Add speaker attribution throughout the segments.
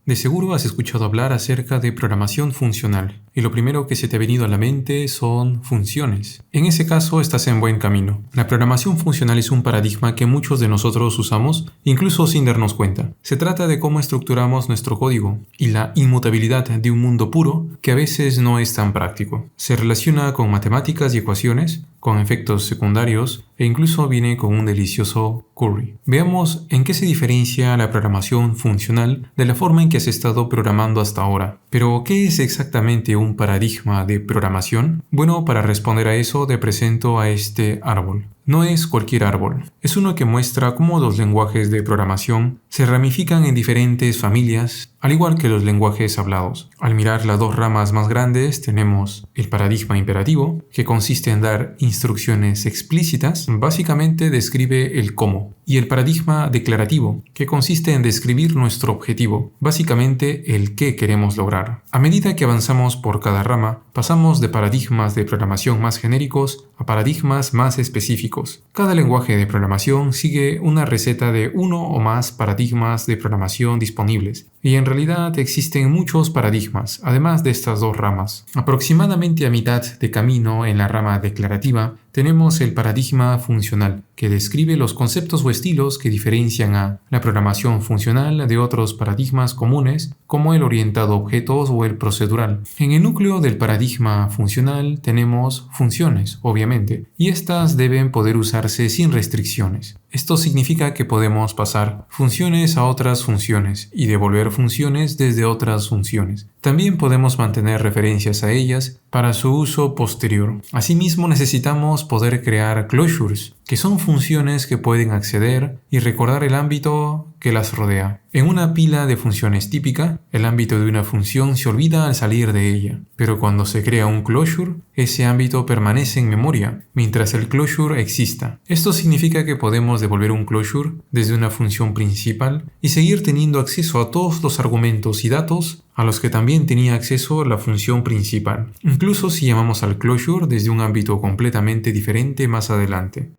Speaker 1: De seguro has escuchado hablar acerca de programación funcional, y lo primero que se te ha venido a la mente son funciones. En ese caso estás en buen camino. La programación funcional es un paradigma que muchos de nosotros usamos, incluso sin darnos cuenta. Se trata de cómo estructuramos nuestro código y la inmutabilidad de un mundo puro que a veces no es tan práctico. Se relaciona con matemáticas y ecuaciones, con efectos secundarios e incluso viene con un delicioso curry. Veamos en qué se diferencia la programación funcional de la forma en que has estado programando hasta ahora. Pero, ¿qué es exactamente un paradigma de programación? Bueno, para responder a eso te presento a este árbol. No es cualquier árbol, es uno que muestra cómo los lenguajes de programación se ramifican en diferentes familias, al igual que los lenguajes hablados. Al mirar las dos ramas más grandes tenemos el paradigma imperativo, que consiste en dar instrucciones explícitas, básicamente describe el cómo, y el paradigma declarativo, que consiste en describir nuestro objetivo, básicamente el qué queremos lograr. A medida que avanzamos por cada rama, pasamos de paradigmas de programación más genéricos a paradigmas más específicos. Cada lenguaje de programación sigue una receta de uno o más paradigmas de programación disponibles, y en realidad existen muchos paradigmas, además de estas dos ramas. Aproximadamente a mitad de camino en la rama declarativa, tenemos el paradigma funcional, que describe los conceptos o estilos que diferencian a la programación funcional de otros paradigmas comunes, como el orientado a objetos o el procedural. En el núcleo del paradigma funcional tenemos funciones, obviamente, y estas deben poder usarse sin restricciones. Esto significa que podemos pasar funciones a otras funciones y devolver funciones desde otras funciones. También podemos mantener referencias a ellas para su uso posterior. Asimismo, necesitamos poder crear closures, que son funciones que pueden acceder y recordar el ámbito que las rodea. En una pila de funciones típica, el ámbito de una función se olvida al salir de ella, pero cuando se crea un closure, ese ámbito permanece en memoria mientras el closure exista. Esto significa que podemos devolver un closure desde una función principal y seguir teniendo acceso a todos los argumentos y datos a los que también tenía acceso la función principal, incluso si llamamos al closure desde un ámbito completamente diferente más adelante.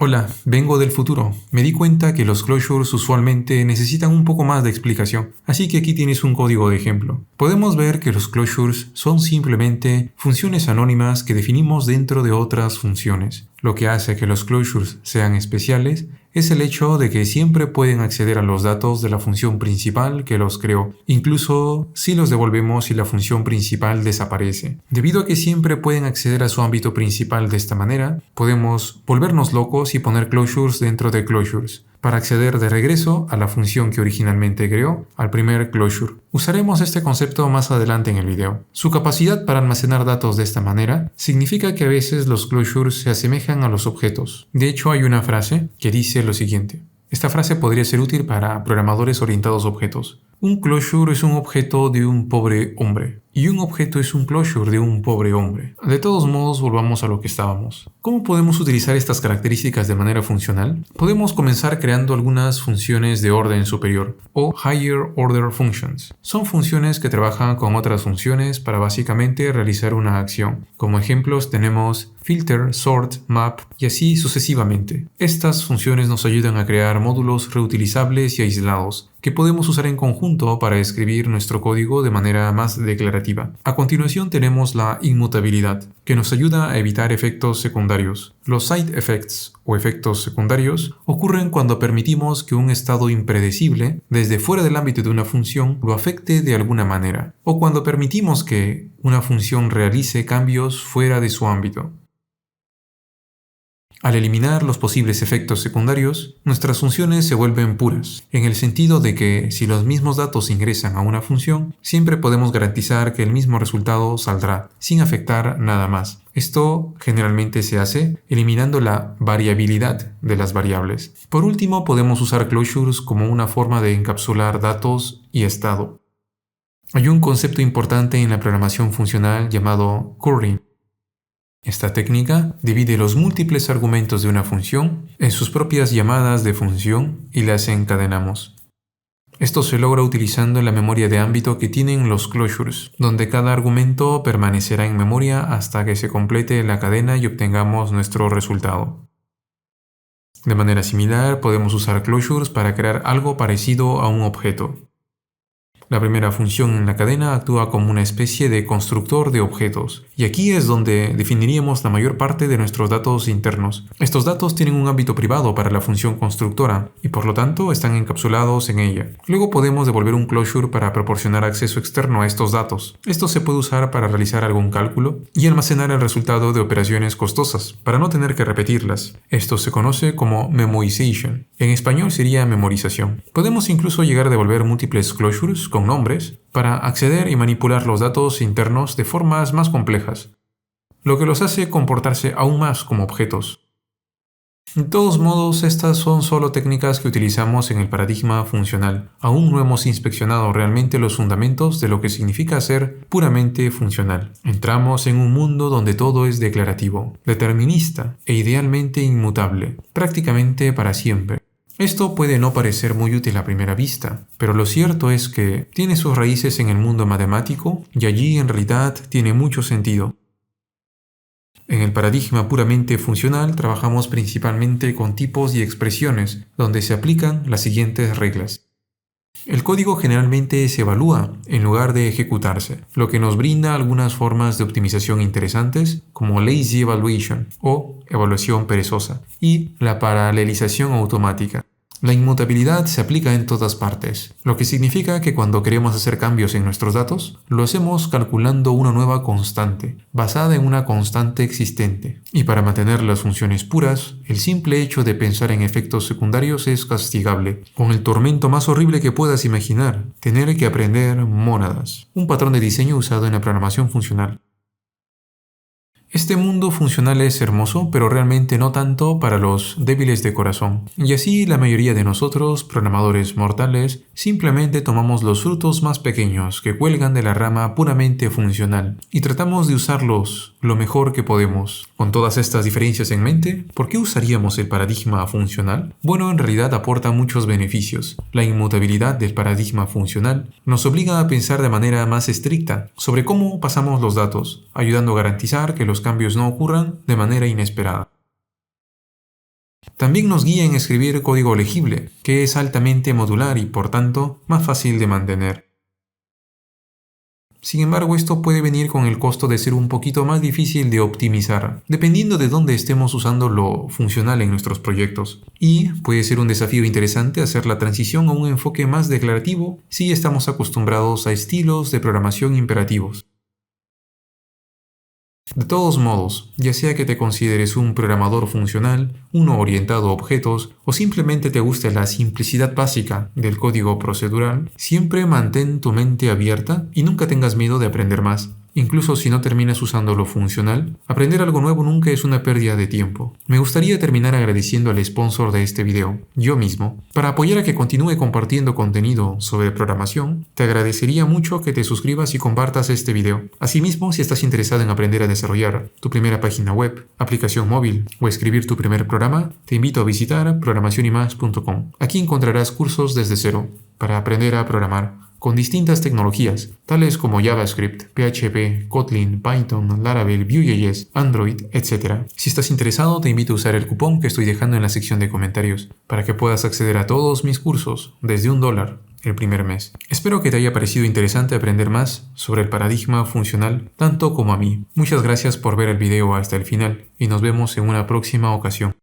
Speaker 1: Hola, vengo del futuro. Me di cuenta que los closures usualmente necesitan un poco más de explicación, así que aquí tienes un código de ejemplo. Podemos ver que los closures son simplemente funciones anónimas que definimos dentro de otras funciones. Lo que hace que los closures sean especiales es el hecho de que siempre pueden acceder a los datos de la función principal que los creó, incluso si los devolvemos y la función principal desaparece. Debido a que siempre pueden acceder a su ámbito principal de esta manera, podemos volvernos locos y poner closures dentro de closures, para acceder de regreso a la función que originalmente creó, al primer closure. Usaremos este concepto más adelante en el video. Su capacidad para almacenar datos de esta manera significa que a veces los closures se asemejan a los objetos. De hecho, hay una frase que dice lo siguiente. Esta frase podría ser útil para programadores orientados a objetos. Un closure es un objeto de un pobre hombre. Y un objeto es un closure de un pobre hombre. De todos modos, volvamos a lo que estábamos. ¿Cómo podemos utilizar estas características de manera funcional? Podemos comenzar creando algunas funciones de orden superior, o Higher Order Functions. Son funciones que trabajan con otras funciones para básicamente realizar una acción. Como ejemplos tenemos filter, sort, map y así sucesivamente. Estas funciones nos ayudan a crear módulos reutilizables y aislados, que podemos usar en conjunto para escribir nuestro código de manera más declarativa. A continuación tenemos la inmutabilidad, que nos ayuda a evitar efectos secundarios. Los side effects o efectos secundarios ocurren cuando permitimos que un estado impredecible desde fuera del ámbito de una función lo afecte de alguna manera, o cuando permitimos que una función realice cambios fuera de su ámbito. Al eliminar los posibles efectos secundarios, nuestras funciones se vuelven puras, en el sentido de que si los mismos datos ingresan a una función, siempre podemos garantizar que el mismo resultado saldrá, sin afectar nada más. Esto generalmente se hace eliminando la variabilidad de las variables. Por último, podemos usar closures como una forma de encapsular datos y estado. Hay un concepto importante en la programación funcional llamado currying. Esta técnica divide los múltiples argumentos de una función en sus propias llamadas de función y las encadenamos. Esto se logra utilizando la memoria de ámbito que tienen los closures, donde cada argumento permanecerá en memoria hasta que se complete la cadena y obtengamos nuestro resultado. De manera similar, podemos usar closures para crear algo parecido a un objeto. La primera función en la cadena actúa como una especie de constructor de objetos, y aquí es donde definiríamos la mayor parte de nuestros datos internos. Estos datos tienen un ámbito privado para la función constructora, y por lo tanto están encapsulados en ella. Luego podemos devolver un closure para proporcionar acceso externo a estos datos. Esto se puede usar para realizar algún cálculo y almacenar el resultado de operaciones costosas, para no tener que repetirlas. Esto se conoce como memoization. En español sería memorización. Podemos incluso llegar a devolver múltiples closures con nombres para acceder y manipular los datos internos de formas más complejas, lo que los hace comportarse aún más como objetos. De todos modos, estas son solo técnicas que utilizamos en el paradigma funcional. Aún no hemos inspeccionado realmente los fundamentos de lo que significa ser puramente funcional. Entramos en un mundo donde todo es declarativo, determinista e idealmente inmutable, prácticamente para siempre. Esto puede no parecer muy útil a primera vista, pero lo cierto es que tiene sus raíces en el mundo matemático y allí en realidad tiene mucho sentido. En el paradigma puramente funcional trabajamos principalmente con tipos y expresiones, donde se aplican las siguientes reglas. El código generalmente se evalúa en lugar de ejecutarse, lo que nos brinda algunas formas de optimización interesantes como lazy evaluation o evaluación perezosa y la paralelización automática. La inmutabilidad se aplica en todas partes, lo que significa que cuando queremos hacer cambios en nuestros datos, lo hacemos calculando una nueva constante, basada en una constante existente. Y para mantener las funciones puras, el simple hecho de pensar en efectos secundarios es castigable, con el tormento más horrible que puedas imaginar, tener que aprender mónadas, un patrón de diseño usado en la programación funcional. Este mundo funcional es hermoso, pero realmente no tanto para los débiles de corazón. Y así la mayoría de nosotros, programadores mortales, simplemente tomamos los frutos más pequeños que cuelgan de la rama puramente funcional y tratamos de usarlos lo mejor que podemos. Con todas estas diferencias en mente, ¿por qué usaríamos el paradigma funcional? Bueno, en realidad aporta muchos beneficios. La inmutabilidad del paradigma funcional nos obliga a pensar de manera más estricta sobre cómo pasamos los datos, ayudando a garantizar que los cambios no ocurran de manera inesperada. También nos guía en escribir código legible, que es altamente modular y por tanto más fácil de mantener. Sin embargo, esto puede venir con el costo de ser un poquito más difícil de optimizar, dependiendo de dónde estemos usando lo funcional en nuestros proyectos. Y puede ser un desafío interesante hacer la transición a un enfoque más declarativo si estamos acostumbrados a estilos de programación imperativos. De todos modos, ya sea que te consideres un programador funcional, uno orientado a objetos o simplemente te guste la simplicidad básica del código procedural, siempre mantén tu mente abierta y nunca tengas miedo de aprender más. Incluso si no terminas usando lo funcional, aprender algo nuevo nunca es una pérdida de tiempo. Me gustaría terminar agradeciendo al sponsor de este video, yo mismo. Para apoyar a que continúe compartiendo contenido sobre programación, te agradecería mucho que te suscribas y compartas este video. Asimismo, si estás interesado en aprender a desarrollar tu primera página web, aplicación móvil o escribir tu primer programa, te invito a visitar programacionymas.com. Aquí encontrarás cursos desde cero para aprender a programar con distintas tecnologías, tales como JavaScript, PHP, Kotlin, Python, Laravel, Vue.js, Android, etc. Si estás interesado, te invito a usar el cupón que estoy dejando en la sección de comentarios, para que puedas acceder a todos mis cursos desde $1 el primer mes. Espero que te haya parecido interesante aprender más sobre el paradigma funcional, tanto como a mí. Muchas gracias por ver el video hasta el final, y nos vemos en una próxima ocasión.